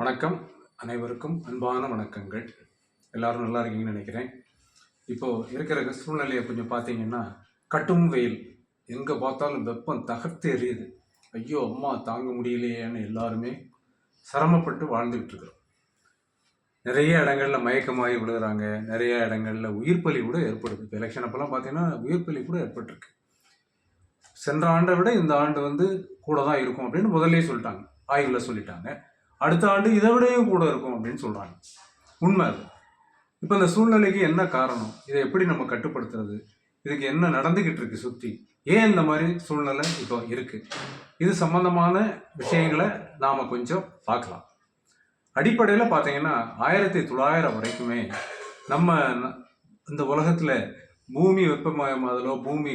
வணக்கம். அனைவருக்கும் அன்பான வணக்கங்கள். எல்லாரும் நல்லா இருக்கீங்கன்னு நினைக்கிறேன். இப்போ இருக்கிற சூழ்நிலையை கொஞ்சம் பார்த்தீங்கன்னா, கட்டும் வெயில். எங்கே பார்த்தாலும் வெப்பம் தகர்த்து எரியுது. ஐயோ அம்மா தாங்க முடியலையேன்னு எல்லாருமே சிரமப்பட்டு வாழ்ந்துகிட்டு இருக்கிறோம். நிறைய இடங்கள்ல மயக்கமாகி விழுகிறாங்க. நிறைய இடங்கள்ல உயிர் பலி கூட ஏற்படுது. இப்போ எலெக்ஷன் அப்பெல்லாம் பார்த்தீங்கன்னா உயிர் பலி கூட ஏற்பட்டிருக்கு. சென்ற ஆண்டை விட இந்த ஆண்டு கூட தான் இருக்கும் அப்படின்னு முதல்லயே சொல்லிட்டாங்க. ஆய்வில் சொல்லிட்டாங்க. அடுத்த ஆண்டு இதை விடையும் கூட இருக்கும் அப்படின்னு சொல்றாங்க. உண்மை அது. இப்போ இந்த சூழ்நிலைக்கு என்ன காரணம்? இதை எப்படி நம்ம கட்டுப்படுத்துறது? இதுக்கு என்ன நடந்துகிட்டு இருக்கு சுத்தி? ஏன் இந்த மாதிரி சூழ்நிலை இப்போ இருக்கு? இது சம்பந்தமான விஷயங்களை நாம கொஞ்சம் பார்க்கலாம். அடிப்படையில் பார்த்தீங்கன்னா 1900 வரைக்குமே நம்ம இந்த உலகத்துல பூமி வெப்பமயமாதலோ பூமி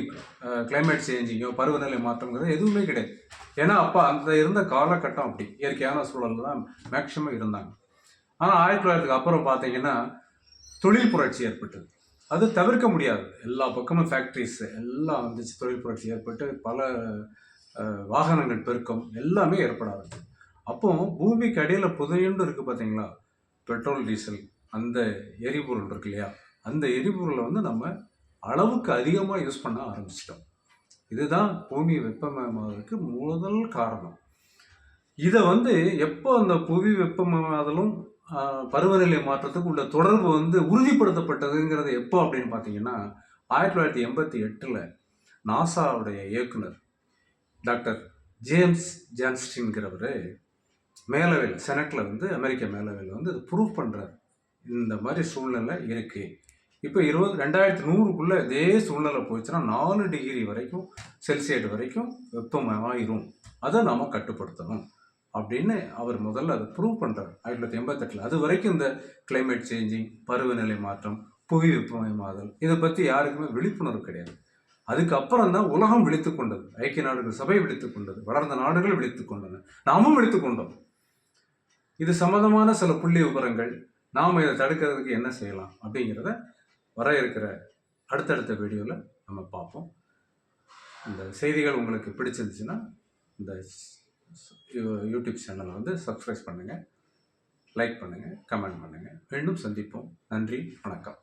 கிளைமேட் சேஞ்சிங்கோ பருவநிலை மாற்றங்கிறது எதுவுமே கிடையாது. ஏன்னா அப்போ அந்த இருந்த காலகட்டம் அப்படி இயற்கையான சூழல் தான் மேக்சிமம் இருந்தாங்க. ஆனால் 1900க்கு அப்புறம் பார்த்தீங்கன்னா தொழில் புரட்சி ஏற்பட்டது. அது தவிர்க்க முடியாது. எல்லா பக்கமும் ஃபேக்ட்ரிஸ் எல்லாம் வந்துச்சு. தொழில் புரட்சி ஏற்பட்டு பல வாகனங்கள் பெருக்கம் எல்லாமே ஏற்பட ஆரம்பிச்சு. அப்போ பூமிக்கு அடியில் புதையுண்டு இருக்கு பார்த்தீங்களா, பெட்ரோல் டீசல் அந்த எரிபொருள் இருக்கு இல்லையா, அந்த எரிபொருளை நம்ம அளவுக்கு அதிகமாக யூஸ் பண்ண ஆரம்பிச்சிட்டோம். இதுதான் பூமி வெப்பமயமாவதற்கு முதல் காரணம். இதை எப்போ அந்த புவி வெப்பமயமாதலும் பருவநிலை மாற்றத்துக்கு உள்ள தொடர்பு உறுதிப்படுத்தப்பட்டதுங்கிறது எப்போ அப்படின்னு பார்த்தீங்கன்னா 1988 நாசாவுடைய இயக்குனர் டாக்டர் ஜேம்ஸ் ஜான்ஸ்டின்கிறவர் மேலவையில் செனட்டில் அமெரிக்க மேலவையில் இது ப்ரூவ் பண்ணுறார். இந்த மாதிரி சூழ்நிலை இருக்கு. இப்போ 2100க்குள்ளே இதே சூழ்நிலை போயிடுச்சுன்னா 4 டிகிரி வரைக்கும் செல்சியஸ் வரைக்கும் வெப்பமாயிரும். அதை நாம் கட்டுப்படுத்தணும் அப்படின்னு அவர் முதல்ல அதை ப்ரூவ் பண்ணுறார் 1988. அது வரைக்கும் இந்த கிளைமேட் சேஞ்சிங், பருவநிலை மாற்றம், புவி வெப்பமயமாதல் இதை பற்றி யாருக்குமே விழிப்புணர்வு கிடையாது. அதுக்கப்புறம் தான் உலகம் விழித்து கொண்டது. ஐக்கிய நாடுகள் சபை விழித்து கொண்டது. வளர்ந்த நாடுகள் விழித்து கொண்டன. நாமும் விழித்து கொண்டோம். இது சம்பந்தமான சில புள்ளி விவரங்கள், நாம் இதை தடுக்கிறதுக்கு என்ன செய்யலாம் அப்படிங்கிறத வர இருக்கிற அடுத்தடுத்த வீடியோவில் நம்ம பார்ப்போம். இந்த செய்திகள் உங்களுக்கு பிடிச்சிருந்துச்சுன்னா இந்த யூடியூப் சேனலை சப்ஸ்கிரைப் பண்ணுங்கள், லைக் பண்ணுங்கள், கமெண்ட் பண்ணுங்கள். மீண்டும் சந்திப்போம். நன்றி, வணக்கம்.